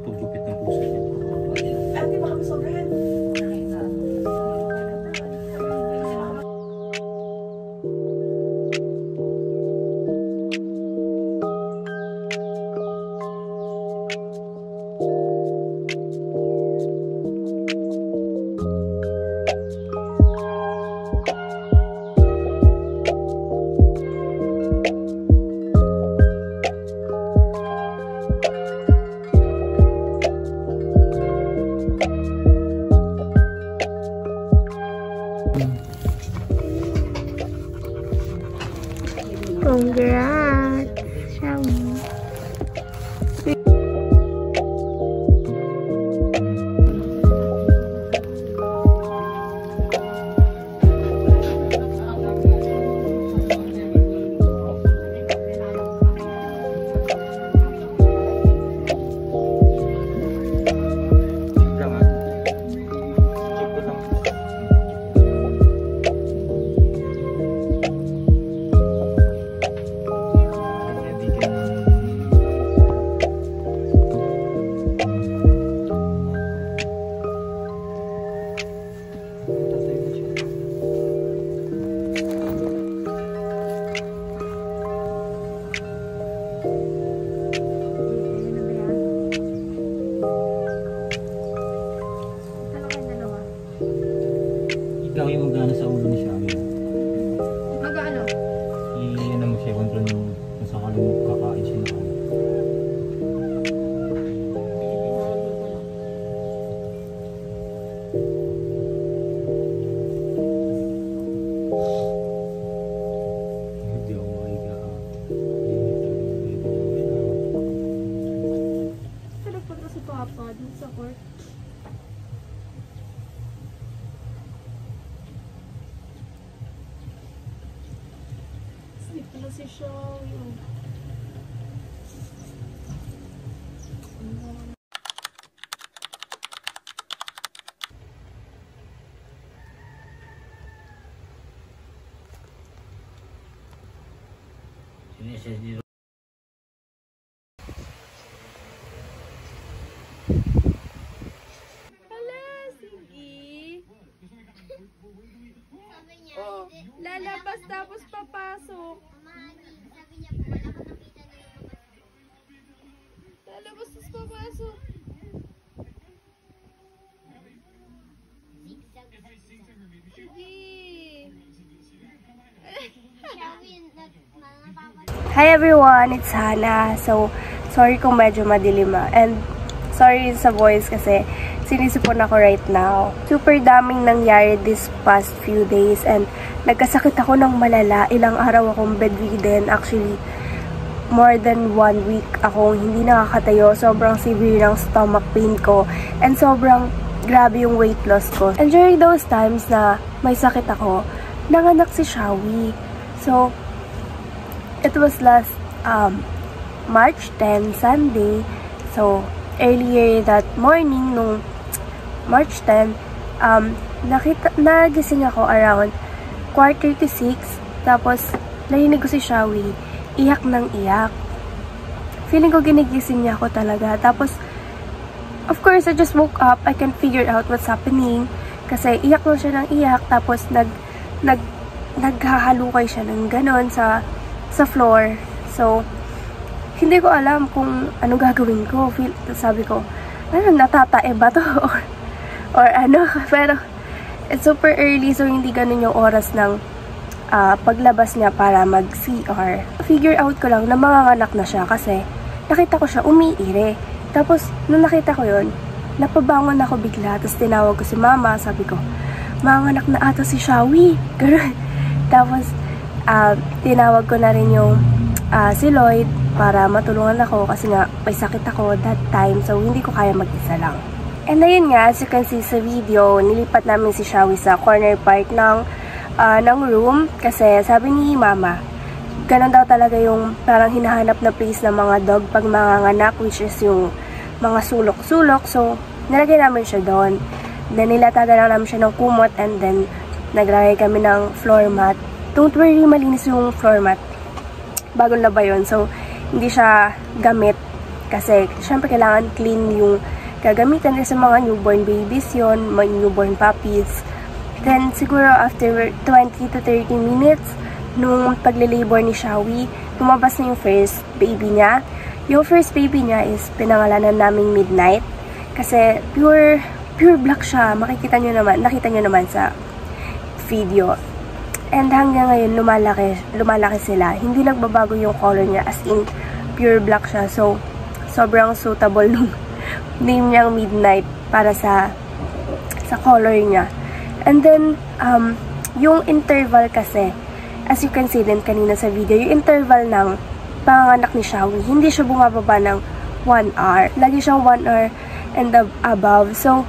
Paggupit ng puso niya. Ate, baka masobrahan. Congrats, Shawi. Ikaw yung magana sa ulo ni Shawi. Mag-ano? I-ano mo siya, control mo kung saan ka lumog kakain siya na. Hindi ako mahiga. Saan nagpunta si Papa dito sa court? Sleep na si Shawi. Hala, sige. Oh, lalabas tapos papasok. Sabi niya po, wala ka nakita na yung mga Lalabas tapos papasok. zigzag. Sige. Shawin, Hi everyone, it's Hannah. So, sorry kung medyo madilim and sorry sa voice kasi sinisipon ako right now. Super daming nangyari this past few days and nagkasakit ako ng malala. Ilang araw akong bedridden. Actually, more than 1 week akong hindi nakakatayo. Sobrang severe ng stomach pain ko and sobrang grabe yung weight loss ko. And during those times na may sakit ako, nanganak si Shawi. So, it was last March 10, Sunday. So, earlier that morning, nung March 10, nagising ako around 5:45. Tapos, narinig ko si Shawi, iyak ng iyak. Feeling ko ginigising niya ako talaga. Tapos, of course, I just woke up. I can figure out what's happening. Kasi iyak lang siya ng iyak. Tapos, naghahalukay siya ng ganon sa floor. So, hindi ko alam kung ano gagawin ko. Sabi ko, natatae ba to? or ano? Pero, it's super early. So, hindi ganon yung oras ng paglabas niya para mag-CR. Figure out ko lang na manganganak na siya kasi nakita ko siya umiire. Tapos, nung nakita ko yun, napabangon ako bigla. Tapos, tinawag ko si mama. Sabi ko, manganganak na ata si Shawi. Ganun. Tapos, tinawag ko na rin yung si Lloyd para matulungan ako kasi nga may sakit ako that time. So, hindi ko kaya mag-isa lang. And ayun nga, as you can see sa video, nilipat namin si Shawi sa corner part ng room kasi sabi ni mama, ganun daw talaga yung parang hinahanap na place ng mga dog pag manganganak, which is yung mga sulok-sulok. So, nilagay namin siya doon. Then, nilataga lang namin siya ng kumot and then, naglagay kami ng floor mat. Don't worry, malinis yung floor mat. Bagong laba yun. So, hindi siya gamit kasi, syempre, kailangan clean yung gagamitan kasi mga newborn babies yun, mga newborn puppies. Then, siguro after 20 to 30 minutes, nung paglilabor ni Shawi, lumabas na yung first baby niya. Yung first baby niya is pinangalanan naming Midnight. Kasi pure black siya. Nakita nyo naman sa video. And hanggang ngayon, lumalaki sila. Hindi nagbabago yung color niya. As in, pure black siya. So, sobrang suitable nung name niyang Midnight para sa color niya. And then, yung interval kasi, as you can see din kanina sa video, yung interval ng panganak ni Shawi, hindi siya bumababa ng 1 hour. Lagi siyang 1 hour and above. So,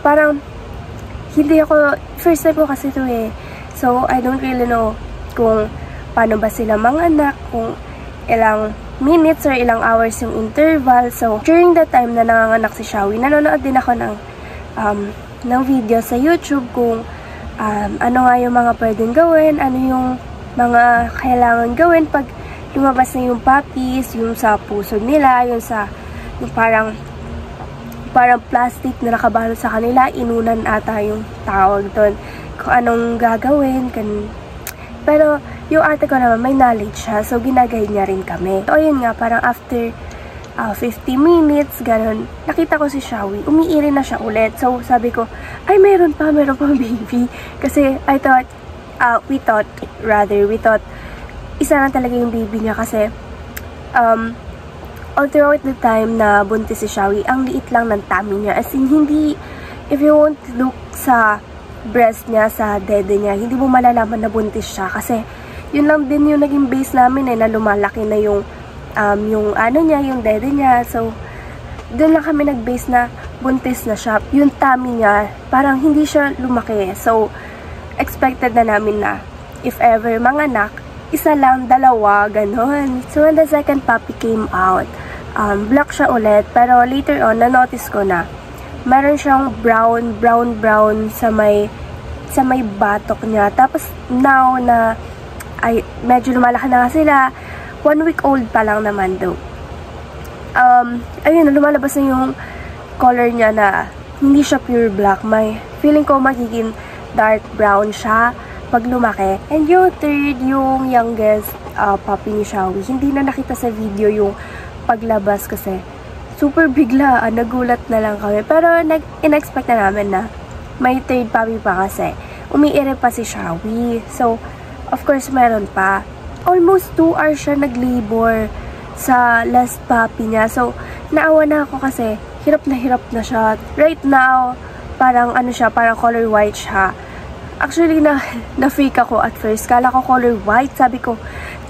parang, hindi ako, first time ko kasi ito eh. So, I don't really know kung paano ba sila manganak, kung ilang minutes or ilang hours yung interval. So, during that time na nanganganak si Shawi, nanonood din ako ng video sa YouTube kung ano nga yung mga pwedeng gawin, ano yung mga kailangan gawin pag lumabas na yung puppies, yung sa puso nila, yung parang plastic na nakabalot sa kanila, inunan ata yung tawag doon, kung anong gagawin. Pero yung ate ko naman may knowledge siya, so ginagay niya rin kami. So ayun nga, parang after 50 minutes, ganun, nakita ko si Shawi, umiiri na siya ulit. So, sabi ko, ay, meron pa baby. Kasi, we thought, isa na talaga yung baby niya kasi, all throughout the time na buntis si Shawi, ang liit lang ng tummy niya. As in, hindi, if you won't look sa breast niya, sa dede niya, hindi mo malalaman na buntis siya. Kasi, yun lang din yung naging base namin na lumalaki na yung dede niya. So, doon lang kami nag-base na buntis na siya. Yung tummy niya, parang hindi siya lumaki. So, expected na namin na if ever manganak, isa lang, dalawa, ganon. So, when the second puppy came out, black siya ulit. Pero later on, na-notice ko na meron siyang brown sa may batok niya. Tapos, now na medyo lumalaki na nga sila, 1 week old pa lang naman daw. Ayun, lumalabas na yung color niya na hindi siya pure black. Feeling ko magiging dark brown siya pag lumaki. And yung third, yung youngest puppy ni Shawi, hindi na nakita sa video yung paglabas kasi super bigla. Nagulat na lang kami. Pero in-expect na namin na may third puppy pa kasi. Umiire pa si Shawi. So, of course, meron pa. Almost 2 hours siya nag-labor sa last puppy niya. So, naawa na ako kasi hirap na siya. Right now, parang parang color white siya. Actually, na-fake ako at first. Kala ko color white. Sabi ko,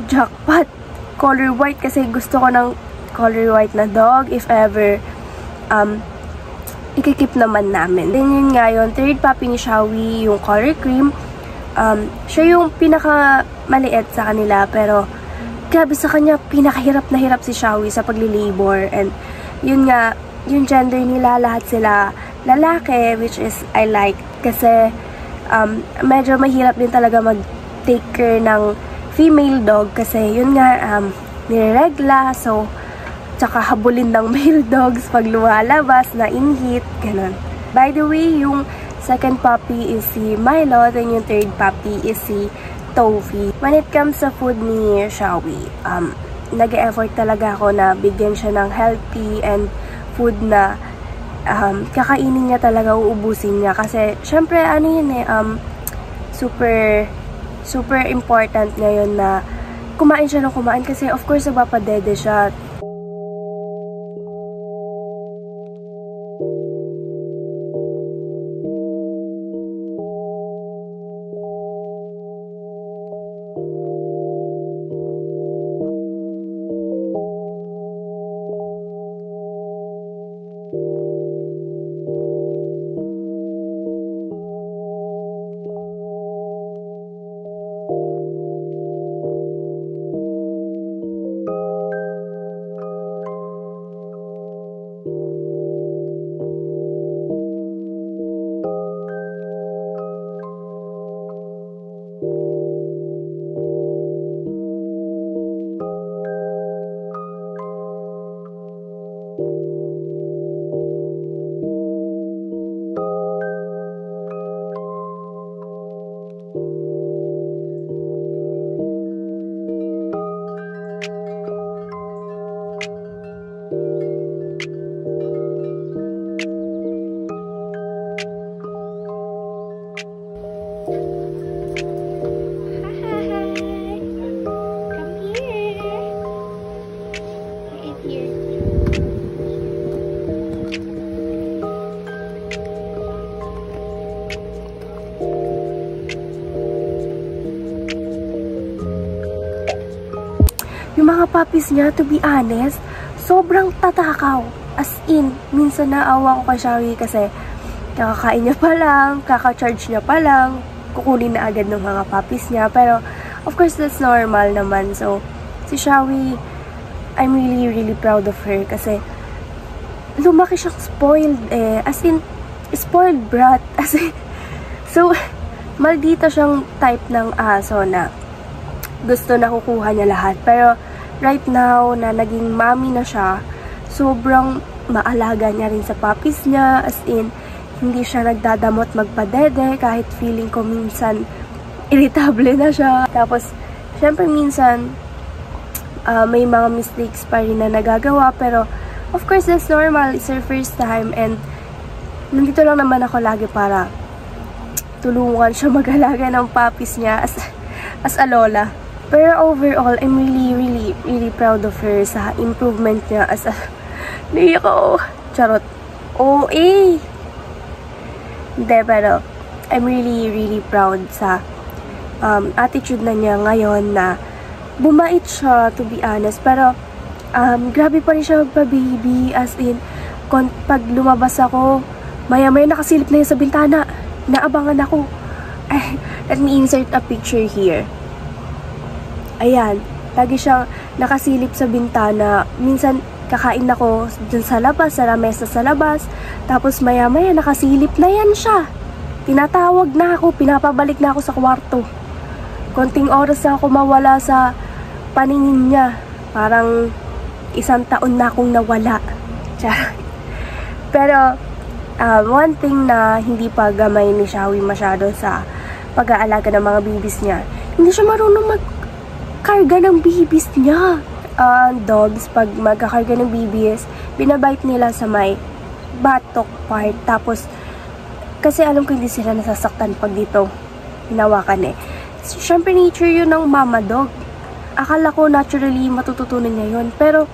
jackpot! Color white kasi gusto ko ng color white na dog if ever ikikip naman namin. Then yun nga yun, third puppy ni Shawi, yung color cream. Siya yung pinaka maliit sa kanila, pero grabe sa kanya, pinakahirap na hirap si Shawi sa pagli-labor. And yun nga, yung gender nila, lahat sila lalaki, which is I like. Kasi medyo mahirap din talaga mag-take care ng female dog kasi yun nga, nireregla, so tsaka habulin ng male dogs pag lumalabas, na inhit, ganun. By the way, yung second puppy is si Milo, then yung third puppy is si Tofi. When it comes sa food ni Shawi, nag-e-effort talaga ako na bigyan siya ng healthy and food na kakainin niya talaga, uubusin niya. Kasi, syempre, ano yun super important ngayon na kumain siya ng kumain kasi of course nagpapadede siya. Yung mga puppies niya, to be honest, sobrang tatakaw. As in, minsan naawa ko kay Shawi kasi kakakain niya pa lang, kaka-charge niya pa lang, kukunin na agad ng mga puppies niya. Pero, of course, that's normal naman. So, si Shawi, I'm really proud of her kasi lumaki siyang spoiled As in, spoiled brat. As in, so, maldita siyang type ng aso na gusto na kukuha niya lahat. Pero, right now, na naging mommy na siya, sobrang maalaga niya rin sa puppies niya. As in, hindi siya nagdadamot magpadede kahit feeling ko minsan irritable na siya. Tapos, syempre minsan, may mga mistakes pa rin na nagagawa. Pero, of course, that's normal. It's her first time. And, nandito lang naman ako lagi para tulungan siya mag-alaga ng puppies niya as a lola. Pero overall, I'm really proud of her sa improvement niya as a... Naiyak ako. Charot. OA! Hindi, pero I'm really proud sa attitude na niya ngayon na bumait siya, to be honest. Pero, grabe pa rin siya magpa-baby. As in, pag lumabas ako, maya-maya nakasilip na yun sa bintana. Naabangan ako. Let me insert a picture here. Ayan, lagi siyang nakasilip sa bintana. Minsan, kakain ako dun sa labas, sa lamesa sa labas. Tapos maya-maya, nakasilip na yan siya. Tinatawag na ako, pinapabalik na ako sa kwarto. Konting oras na ako mawala sa paningin niya. Parang 1 taon na akong nawala. Pero, one thing na hindi pa gamay ni Shawi masyado sa pag-aalaga ng mga babies niya, hindi siya marunong magkarga ng babies niya. Dogs, pag magkakarga ng babies, binabite nila sa may batok part. Tapos, kasi alam ko hindi sila nasasaktan pag dito hinawakan Siyempre, nature yun ng mama dog. Akala ko naturally matututunan niya yun. Pero,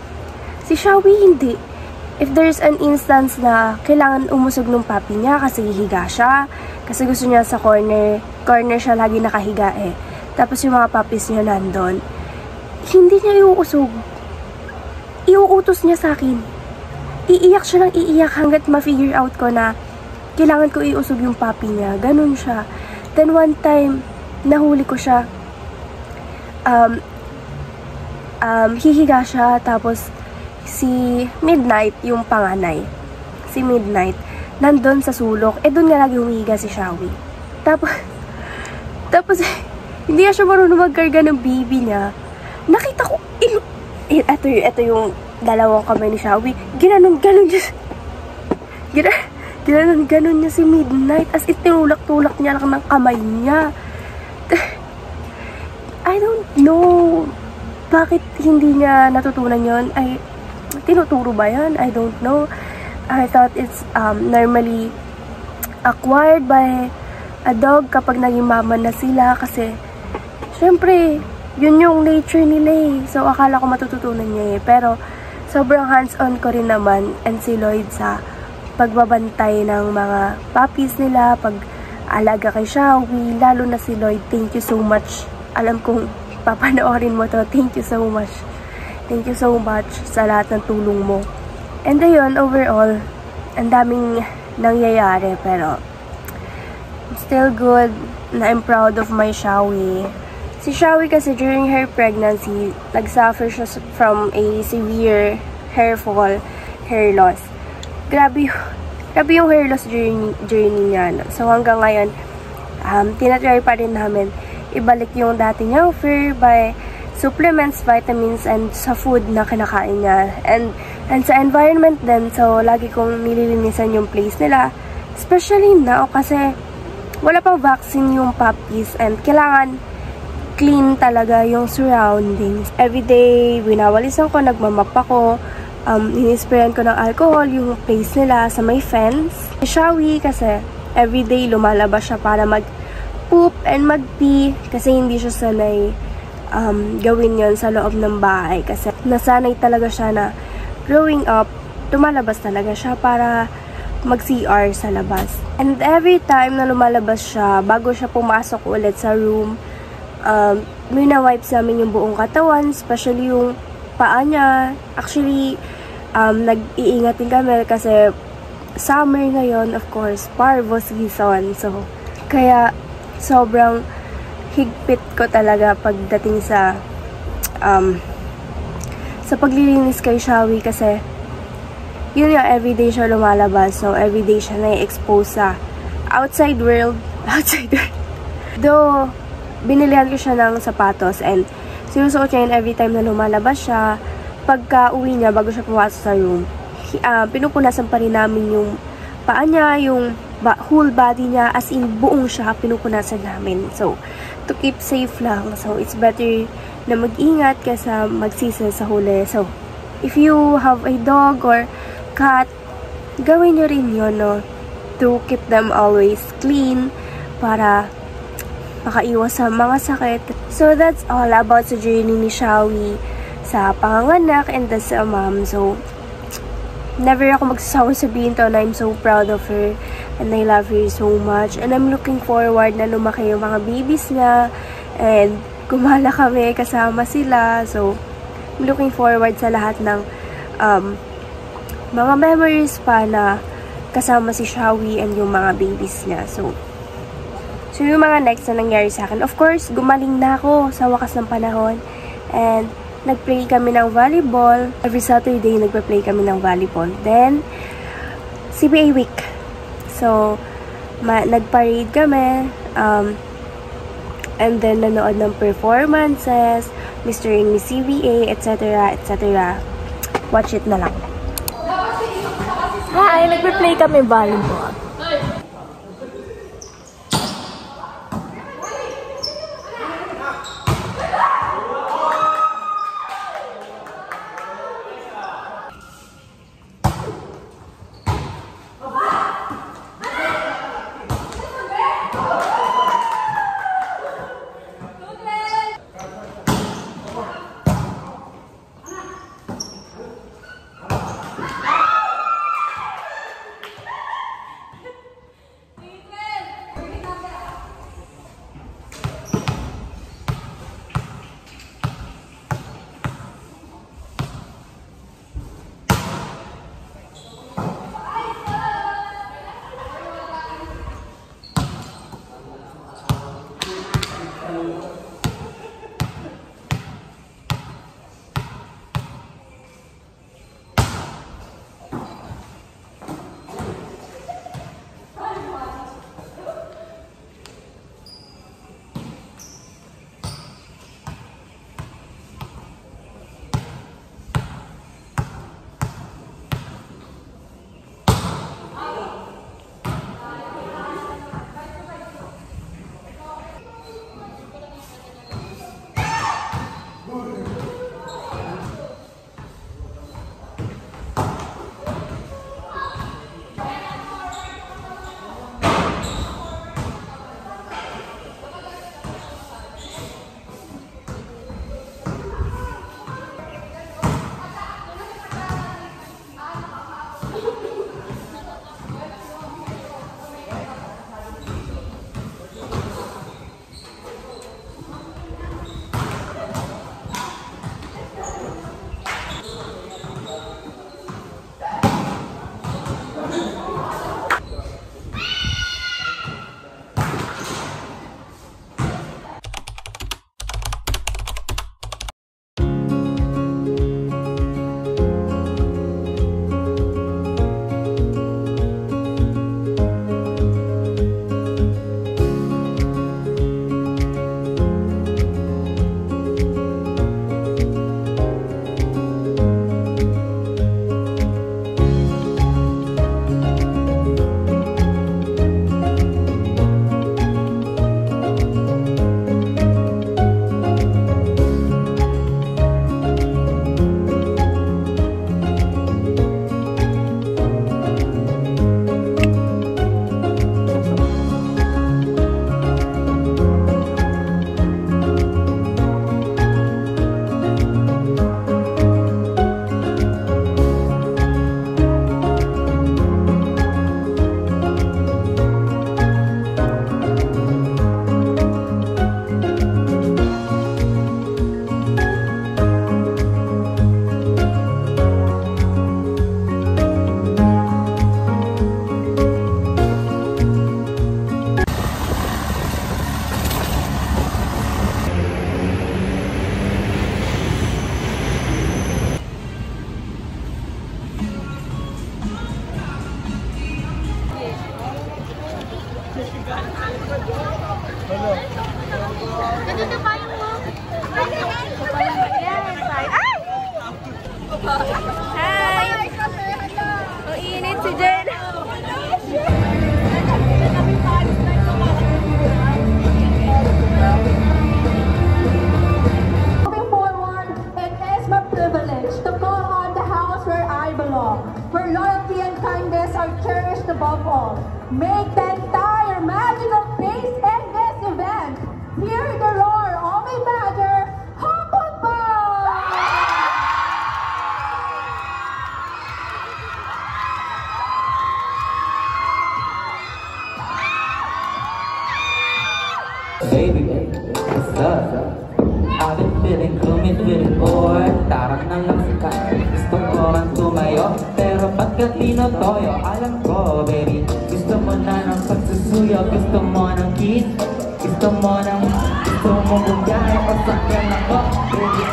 si Shawi hindi. If there's an instance na kailangan umusog ng papi niya kasi hihiga siya, kasi gusto niya sa corner siya lagi nakahiga Tapos yung mga puppies niya nandun, hindi niya iuusog. Iuutos niya sa akin. Iiyak siya ng iiyak hanggat ma-figure out ko na kailangan ko iusog yung puppy niya. Ganun siya. Then one time, nahuli ko siya. Hihiga siya, tapos si Midnight, yung panganay. Si Midnight, nandun sa sulok. Doon nga lagi humiga si Shawi. Tapos, hindi siya marunong magkarga ng baby niya. Nakita ko, ito yung dalawang kamay ni Shawi. Ginanon niya si Midnight. As in, tinulak-tulak niya lang ng kamay niya. I don't know. Bakit hindi niya natutunan yon? Ay, tinuturo ba yan? I don't know. I thought it's normally acquired by a dog kapag naging mama na sila kasi syempre, yun yung nature nila eh. So, akala ko matututunan niya eh. Pero, sobrang hands-on ko rin naman and si Lloyd sa pagbabantay ng mga puppies nila, pag-alaga kay Shawi, lalo na si Lloyd. Thank you so much. Alam kong papanoorin mo to. Thank you so much. Thank you so much sa lahat ng tulong mo. And ayun, overall, ang daming nangyayari pero still good na I'm proud of my Shawi. Si Shawi kasi during her pregnancy, nagsuffer siya from a severe hair fall, hair loss. Grabe yung hair loss journey niya. No? So hanggang ngayon, tinatry pa rin namin ibalik yung dati niyang fur by supplements, vitamins, and sa food na kinakain niya. And sa environment din, so lagi kong nililinisan yung place nila. Especially now, kasi wala pang vaccine yung puppies and kailangan clean talaga yung surroundings. Everyday, winawalisan ko, nagmamap ako, inisprayan ko ng alcohol yung place nila sa may fence. Shawi kasi everyday lumalabas siya para mag-poop and mag-pee kasi hindi siya sanay gawin yon sa loob ng bahay kasi nasanay talaga siya na growing up, lumalabas talaga siya para mag-CR sa labas. And every time na lumalabas siya, bago siya pumasok ulit sa room, mina-wipes namin yung buong katawan, especially yung paa niya. Actually, nag-iingat din kami kasi summer ngayon, of course, parvo season. So, kaya sobrang higpit ko talaga pagdating sa paglilinis kay Shawi kasi yun nga, everyday siya lumalabas. So, everyday siya na-expose sa outside world. Though, binilihan ko siya ng sapatos and sinusuot niya yun every time na lumalabas siya. Pagka uwi niya, bago siya pumasok sa room, pinupunasan pa rin namin yung paa niya, yung whole body niya, as in buong siya, pinupunasan namin. So, to keep safe lang. So, it's better na mag-ingat kaysa magsisi sa huli. So, if you have a dog or cat, gawin nyo rin yun, no? To keep them always clean para makaiwas sa mga sakit. So, that's all about sa journey ni Shawi sa panganganak and as a mom. So, never ako magsasawang sabihin to na I'm so proud of her and I love her so much. And I'm looking forward na lumaki yung mga babies niya and gumala kami kasama sila. So, I'm looking forward sa lahat ng mga memories pa na kasama si Shawi and yung mga babies niya. So yung mga next na nangyari sa akin, of course, gumaling na ako sa wakas ng panahon. And nag-play kami ng volleyball. Every Saturday, nagpa-play kami ng volleyball. Then, CBA week. So, nag-parade kami. And then, nanood ng performances, Mr. and Miss CBA, etc. etc. Watch it na lang. Hi! Nagpe-play kami volleyball. Ganito pa yung mo. Hi! Ang init si Jen. Moving forward, it is my privilege to call on the house where I belong, where loyalty and kindness are cherished above all. Make the entire magical place in this event. Hear the roar of a badger, Hufflepuff! Baby, what's up? I've been feeling gloomy, feeling bored. Tarang ng laksikan, gusto ko man tumayo, pero ba't ka tinotoyo? Alam ko, baby, gusto mo na ng pagsusuyo. Gusto mo ng kiss, gusto mo bumbiyahe o sakyan ako, baby.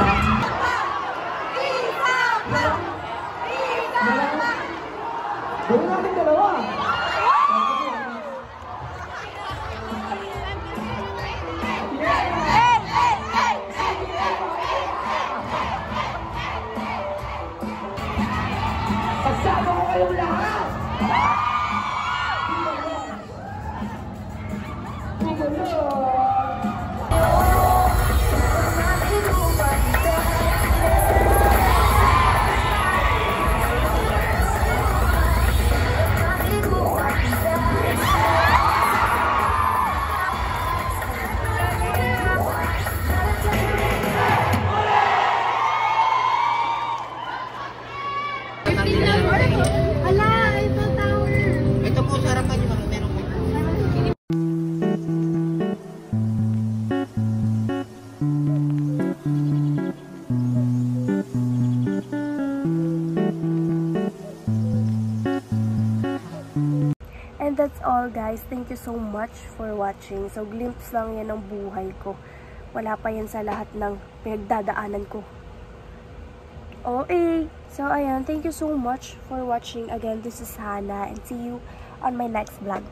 Gawin natin dalawa. Kasama ko kayong lahat! Hala, Eiffel Tower. Ito po sa harapan niyo, meron po. And that's all guys. Thank you so much for watching. So glimpse lang yan ng buhay ko. Wala pa yan sa lahat ng pinagdadaanan ko. Okay. So ayan, thank you so much for watching. Again, this is Hannah and see you on my next vlog.